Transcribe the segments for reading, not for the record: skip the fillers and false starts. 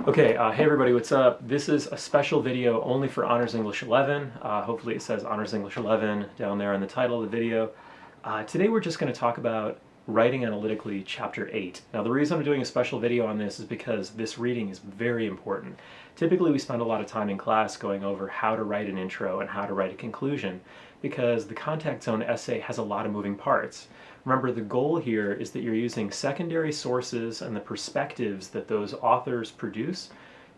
Okay, hey everybody, what's up? This is a special video only for Honors English 11. Hopefully it says Honors English 11 down there in the title of the video. Today we're just going to talk about Writing Analytically Chapter 8. Now the reason I'm doing a special video on this is because this reading is very important. Typically we spend a lot of time in class going over how to write an intro and how to write a conclusion because the contact zone essay has a lot of moving parts. Remember, the goal here is that you're using secondary sources and the perspectives that those authors produce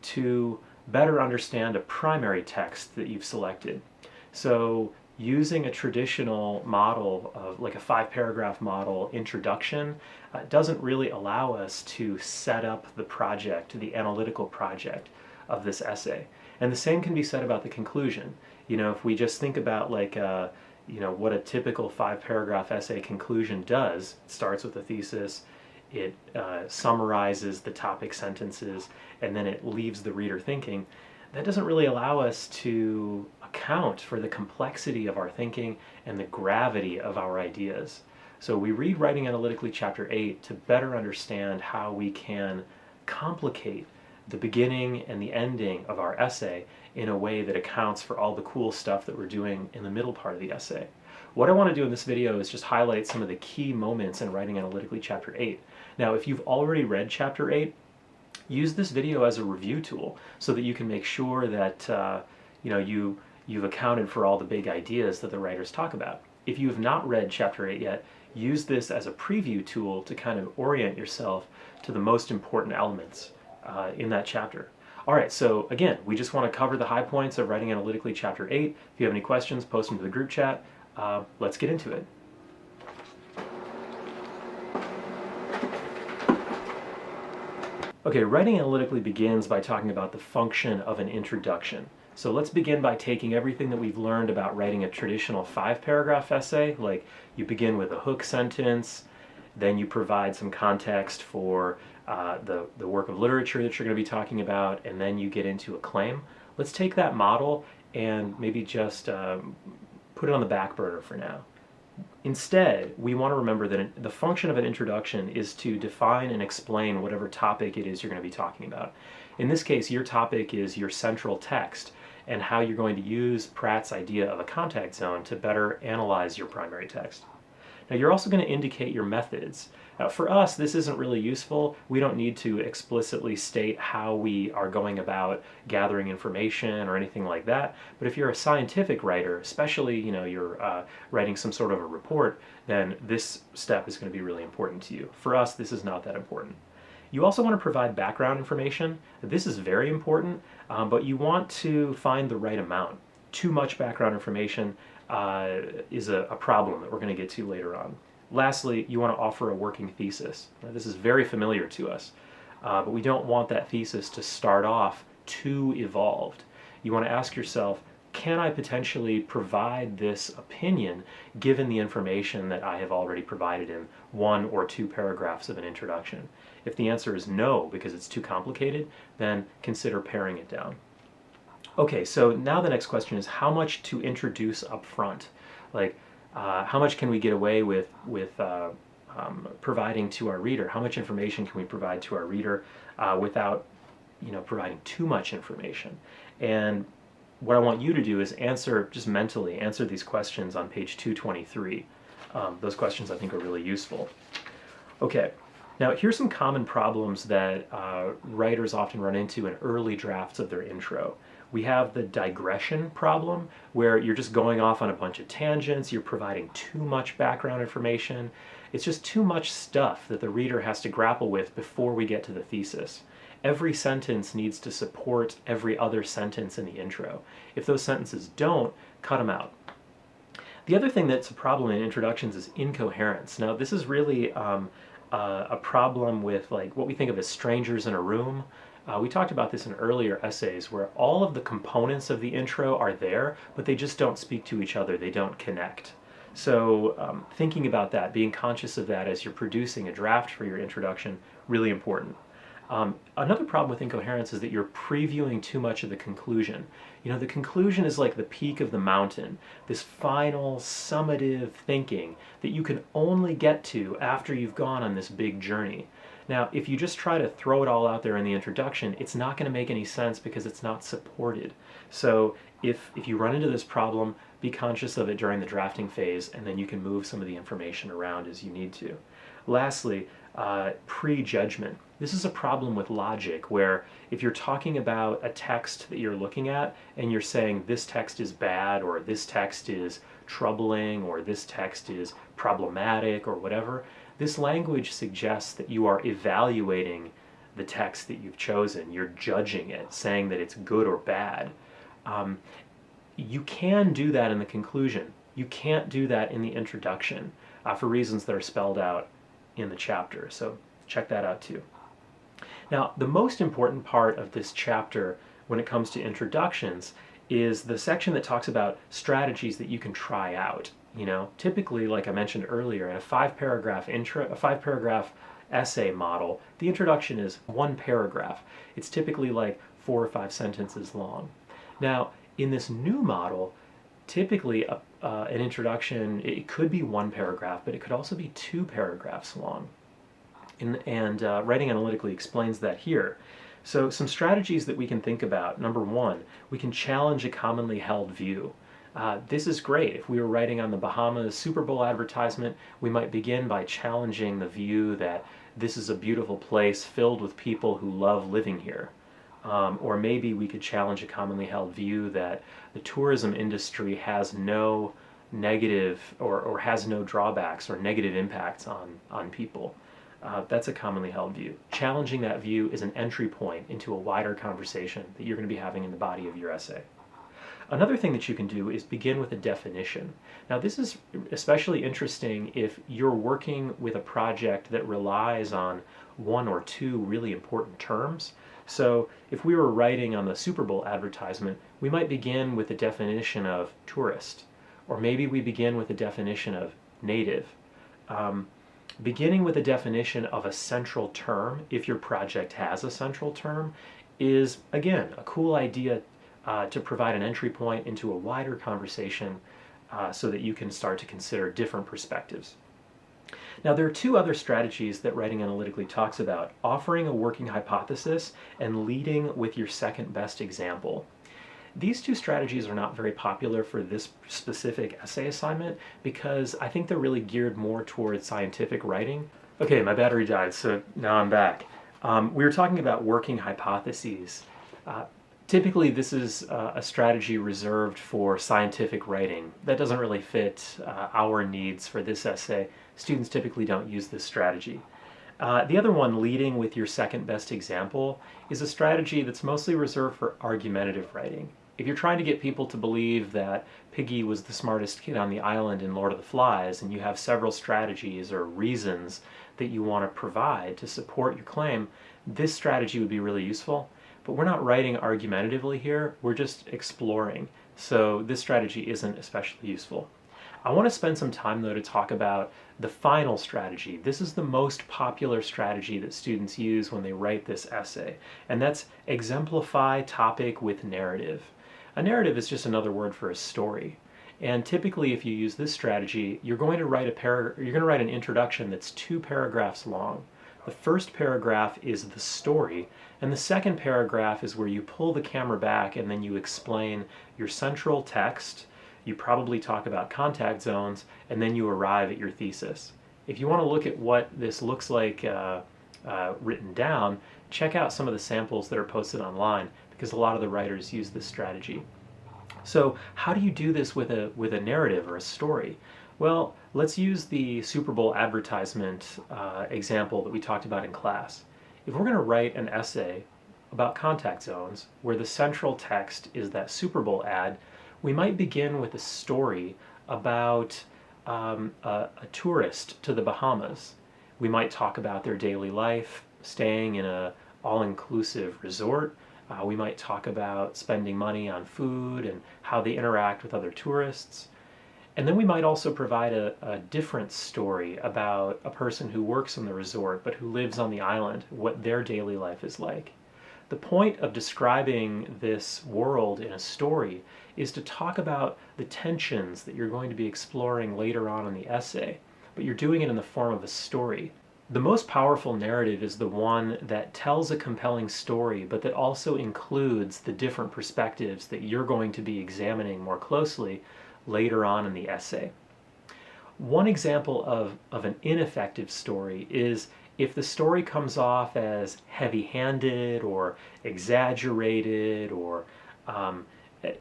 to better understand a primary text that you've selected. So using a traditional model of like a 5-paragraph model introduction doesn't really allow us to set up the project, the analytical project of this essay. And the same can be said about the conclusion. You know, if we just think about like what a typical 5-paragraph essay conclusion does. It starts with a thesis, it summarizes the topic sentences, and then it leaves the reader thinking. That doesn't really allow us to account for the complexity of our thinking and the gravity of our ideas. So we read Writing Analytically Chapter 8 to better understand how we can complicate the beginning and the ending of our essay in a way that accounts for all the cool stuff that we're doing in the middle part of the essay. What I want to do in this video is just highlight some of the key moments in Writing Analytically Chapter 8. Now, if you've already read Chapter 8, use this video as a review tool so that you can make sure that you've accounted for all the big ideas that the writers talk about. If you have not read Chapter 8 yet, use this as a preview tool to kind of orient yourself to the most important elements in that chapter. Alright, so again, we just want to cover the high points of Writing Analytically Chapter 8. If you have any questions, post them to the group chat. Let's get into it. Okay, Writing Analytically begins by talking about the function of an introduction. So let's begin by taking everything that we've learned about writing a traditional 5-paragraph essay, like you begin with a hook sentence, then you provide some context for the work of literature that you're going to be talking about, and then you get into a claim. Let's take that model and maybe just put it on the back burner for now. Instead, we want to remember that the function of an introduction is to define and explain whatever topic it is you're going to be talking about. In this case, your topic is your central text and how you're going to use Pratt's idea of a contact zone to better analyze your primary text. Now, you're also going to indicate your methods. For us, this isn't really useful. We don't need to explicitly state how we are going about gathering information or anything like that. But if you're a scientific writer, especially you're writing some sort of a report, then this step is going to be really important to you. For us, this is not that important. You also want to provide background information. This is very important, but you want to find the right amount. Too much background information is a problem that we're going to get to later on. Lastly, you want to offer a working thesis. Now, this is very familiar to us, but we don't want that thesis to start off too evolved. You want to ask yourself, can I potentially provide this opinion given the information that I have already provided in 1 or 2 paragraphs of an introduction? If the answer is no, because it's too complicated, then consider paring it down. Okay, so now the next question is how much to introduce up front? Like, how much can we get away with providing to our reader? How much information can we provide to our reader without providing too much information? And what I want you to do is just mentally answer these questions on page 223. Those questions I think are really useful. Okay, now here's some common problems that writers often run into in early drafts of their intro. We have the digression problem, where you're just going off on a bunch of tangents, you're providing too much background information. It's just too much stuff that the reader has to grapple with before we get to the thesis. Every sentence needs to support every other sentence in the intro. If those sentences don't, cut them out. The other thing that's a problem in introductions is incoherence. Now, this is really a problem with like what we think of as strangers in a room. We talked about this in earlier essays where all of the components of the intro are there, but they just don't speak to each other, they don't connect. So thinking about that, being conscious of that as you're producing a draft for your introduction, really important. Another problem with incoherence is that you're previewing too much of the conclusion. The conclusion is like the peak of the mountain, this final summative thinking that you can only get to after you've gone on this big journey. Now, if you just try to throw it all out there in the introduction, it's not going to make any sense because it's not supported. So if you run into this problem, be conscious of it during the drafting phase, and then you can move some of the information around as you need to. Lastly, prejudgment. This is a problem with logic where if you're talking about a text that you're looking at and you're saying this text is bad or this text is troubling or this text is problematic or whatever, this language suggests that you are evaluating the text that you've chosen. You're judging it, saying that it's good or bad. You can do that in the conclusion. You can't do that in the introduction for reasons that are spelled out in the chapter. So check that out too. Now, the most important part of this chapter when it comes to introductions is the section that talks about strategies that you can try out. You know, typically, like I mentioned earlier, in a five-paragraph essay model, the introduction is one paragraph. It's typically like 4 or 5 sentences long. Now, in this new model, typically an introduction, it could be 1 paragraph, but it could also be 2 paragraphs long. And Writing Analytically explains that here. So some strategies that we can think about. Number 1, we can challenge a commonly held view. This is great. If we were writing on the Bahamas Super Bowl advertisement, we might begin by challenging the view that this is a beautiful place filled with people who love living here. Or maybe we could challenge a commonly held view that the tourism industry has no negative or has no drawbacks or negative impacts on people. That's a commonly held view. Challenging that view is an entry point into a wider conversation that you're going to be having in the body of your essay. Another thing that you can do is begin with a definition. Now, this is especially interesting if you're working with a project that relies on 1 or 2 really important terms. So if we were writing on the Super Bowl advertisement, we might begin with a definition of tourist, or maybe we begin with a definition of native. Beginning with a definition of a central term, if your project has a central term, is, again, a cool idea to provide an entry point into a wider conversation so that you can start to consider different perspectives. Now, there are 2 other strategies that Writing Analytically talks about: offering a working hypothesis and leading with your second best example. These 2 strategies are not very popular for this specific essay assignment because I think they're really geared more towards scientific writing. Okay, my battery died, so now I'm back. We were talking about working hypotheses. Typically, this is a strategy reserved for scientific writing. That doesn't really fit our needs for this essay. Students typically don't use this strategy. The other one, leading with your second best example, is a strategy that's mostly reserved for argumentative writing. If you're trying to get people to believe that Piggy was the smartest kid on the island in Lord of the Flies, and you have several strategies or reasons that you want to provide to support your claim, this strategy would be really useful. But we're not writing argumentatively here, we're just exploring. So this strategy isn't especially useful. I want to spend some time though to talk about the final strategy. This is the most popular strategy that students use when they write this essay, and that's exemplify topic with narrative. A narrative is just another word for a story. And typically if you use this strategy, you're going to write an introduction that's 2 paragraphs long. The first paragraph is the story, and the second paragraph is where you pull the camera back and then you explain your central text. You probably talk about contact zones, and then you arrive at your thesis. If you want to look at what this looks like written down, check out some of the samples that are posted online, because a lot of the writers use this strategy. So how do you do this with a narrative or a story? Well, let's use the Super Bowl advertisement example that we talked about in class. If we're going to write an essay about contact zones where the central text is that Super Bowl ad, we might begin with a story about a tourist to the Bahamas. We might talk about their daily life, staying in an all-inclusive resort. We might talk about spending money on food and how they interact with other tourists. And then we might also provide a different story about a person who works in the resort but who lives on the island, what their daily life is like. The point of describing this world in a story is to talk about the tensions that you're going to be exploring later on in the essay, but you're doing it in the form of a story. The most powerful narrative is the one that tells a compelling story, but that also includes the different perspectives that you're going to be examining more closely later on in the essay. One example of an ineffective story is if the story comes off as heavy-handed or exaggerated or um,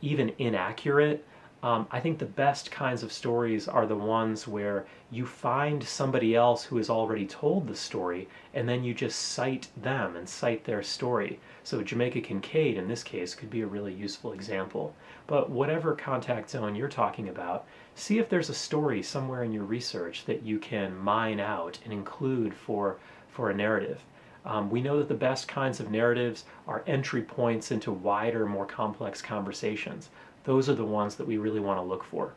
even inaccurate. I think the best kinds of stories are the ones where you find somebody else who has already told the story and then you just cite them and cite their story. So Jamaica Kincaid in this case could be a really useful example. But whatever contact zone you're talking about, see if there's a story somewhere in your research that you can mine out and include for a narrative. We know that the best kinds of narratives are entry points into wider, more complex conversations. Those are the ones that we really want to look for.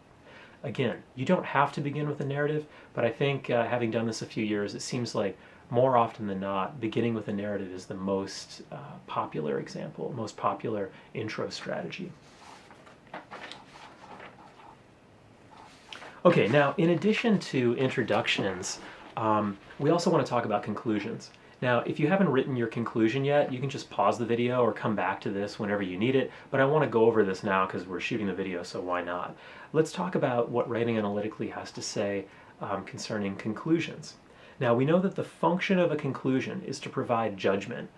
Again, you don't have to begin with a narrative, but I think having done this a few years, it seems like more often than not, beginning with a narrative is the most popular example, most popular intro strategy. Okay, now in addition to introductions, we also want to talk about conclusions. Now, if you haven't written your conclusion yet, you can just pause the video or come back to this whenever you need it, but I want to go over this now because we're shooting the video, so why not? Let's talk about what writing analytically has to say concerning conclusions. Now, we know that the function of a conclusion is to provide judgment.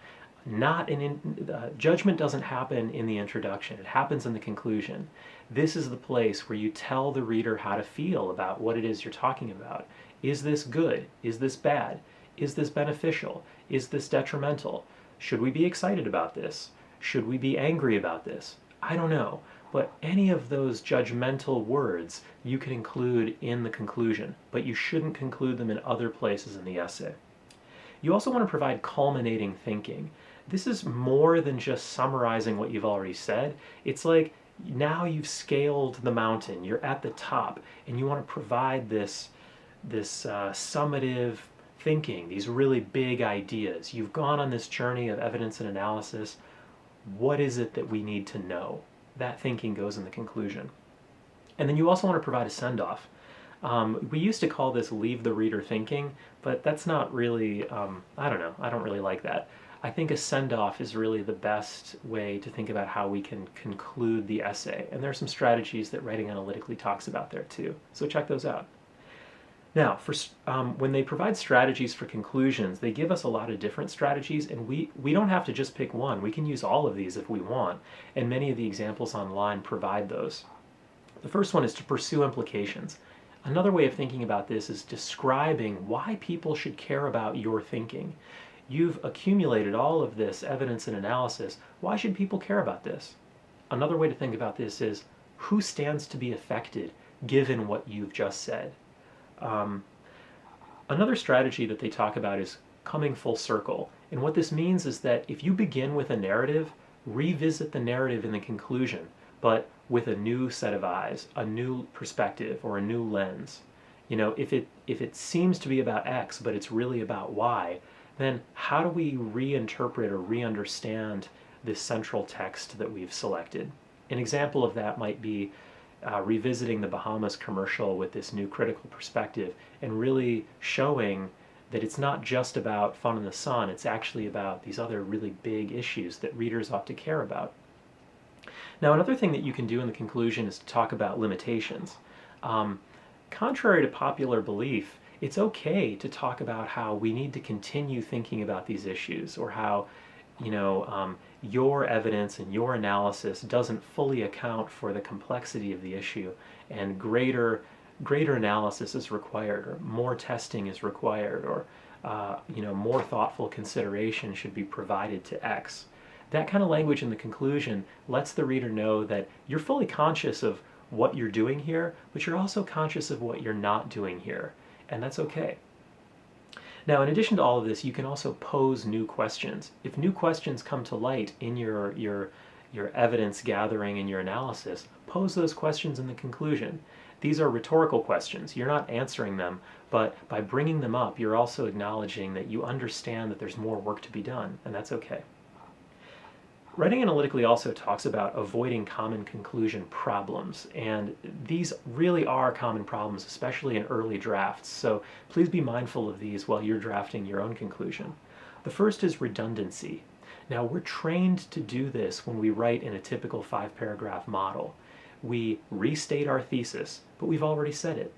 Judgment doesn't happen in the introduction, it happens in the conclusion. This is the place where you tell the reader how to feel about what it is you're talking about. Is this good? Is this bad? Is this beneficial? Is this detrimental? Should we be excited about this? Should we be angry about this? I don't know, but any of those judgmental words you can include in the conclusion, but you shouldn't conclude them in other places in the essay. You also want to provide culminating thinking. This is more than just summarizing what you've already said. It's like now you've scaled the mountain, you're at the top, and you want to provide this summative thinking, these really big ideas. You've gone on this journey of evidence and analysis. What is it that we need to know? That thinking goes in the conclusion. And then you also want to provide a send-off. We used to call this leave the reader thinking, but that's not really, I don't know, I don't really like that. I think a send-off is really the best way to think about how we can conclude the essay. And there are some strategies that Writing Analytically talks about there too. So check those out. Now, when they provide strategies for conclusions, they give us a lot of different strategies, and we don't have to just pick one. We can use all of these if we want, and many of the examples online provide those. The first one is to pursue implications. Another way of thinking about this is describing why people should care about your thinking. You've accumulated all of this evidence and analysis. Why should people care about this? Another way to think about this is who stands to be affected given what you've just said. Another strategy that they talk about is coming full circle. And what this means is that if you begin with a narrative, revisit the narrative in the conclusion, but with a new set of eyes, a new perspective, or a new lens. You know, if it seems to be about X, but it's really about Y, then how do we reinterpret or re-understand this central text that we've selected? An example of that might be revisiting the Bahamas commercial with this new critical perspective and really showing that it's not just about fun in the sun, it's actually about these other really big issues that readers ought to care about. Now, another thing that you can do in the conclusion is to talk about limitations. Contrary to popular belief, it's okay to talk about how we need to continue thinking about these issues, or how, you know, your evidence and your analysis doesn't fully account for the complexity of the issue, and greater analysis is required, or more testing is required, or you know, more thoughtful consideration should be provided to X. That kind of language in the conclusion lets the reader know that you're fully conscious of what you're doing here, but you're also conscious of what you're not doing here, and that's okay. Now, in addition to all of this, you can also pose new questions. If new questions come to light in your evidence gathering and your analysis, pose those questions in the conclusion. These are rhetorical questions. You're not answering them, but by bringing them up, you're also acknowledging that you understand that there's more work to be done, and that's okay. Writing analytically also talks about avoiding common conclusion problems, and these really are common problems, especially in early drafts, so please be mindful of these while you're drafting your own conclusion. The first is redundancy. Now, we're trained to do this when we write in a typical 5-paragraph model. We restate our thesis, but we've already said it.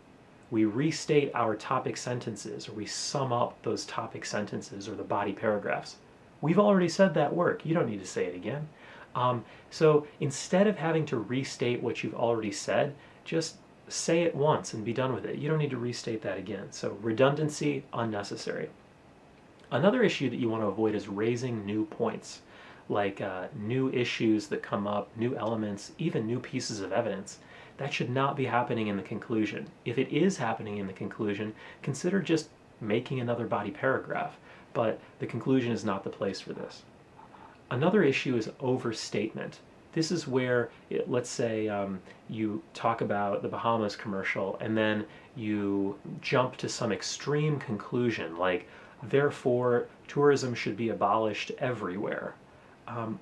We restate our topic sentences, or we sum up those topic sentences or the body paragraphs. We've already said that work. You don't need to say it again. So instead of having to restate what you've already said, just say it once and be done with it. You don't need to restate that again. So redundancy, unnecessary. Another issue that you want to avoid is raising new points, like new issues that come up, new elements, even new pieces of evidence. That should not be happening in the conclusion. If it is happening in the conclusion, consider just making another body paragraph, but the conclusion is not the place for this. Another issue is overstatement. This is where, let's say you talk about the Bahamas commercial and then you jump to some extreme conclusion, like, therefore, tourism should be abolished everywhere.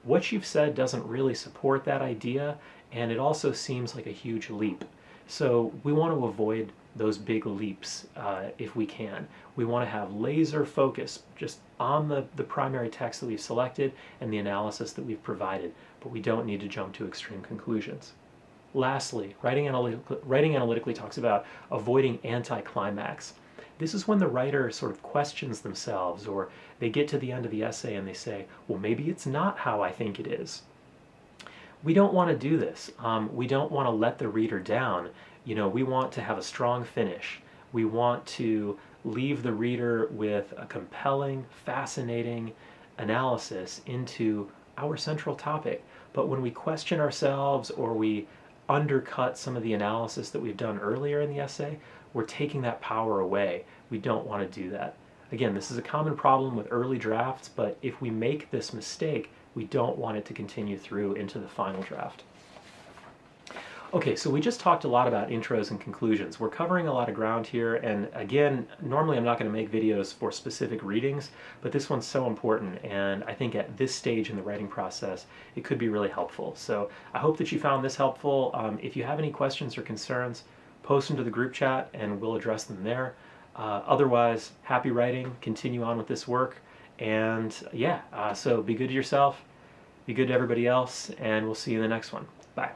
What you've said doesn't really support that idea, and it also seems like a huge leap. So we want to avoid those big leaps if we can. We want to have laser focus just on the primary text that we've selected and the analysis that we've provided, but we don't need to jump to extreme conclusions. Lastly, writing analytically talks about avoiding anticlimax. This is when the writer sort of questions themselves, or they get to the end of the essay and they say, well, maybe it's not how I think it is. We don't want to do this. We don't want to let the reader down. We want to have a strong finish. We want to leave the reader with a compelling, fascinating analysis into our central topic. But when we question ourselves or we undercut some of the analysis that we've done earlier in the essay, we're taking that power away. We don't want to do that. Again, this is a common problem with early drafts, but if we make this mistake, we don't want it to continue through into the final draft. Okay, so we just talked a lot about intros and conclusions. We're covering a lot of ground here, and again, normally I'm not going to make videos for specific readings, but this one's so important, and I think at this stage in the writing process, it could be really helpful. So I hope that you found this helpful. If you have any questions or concerns, post them to the group chat and we'll address them there. Otherwise, happy writing, continue on with this work, and yeah, so be good to yourself, be good to everybody else, and we'll see you in the next one. Bye.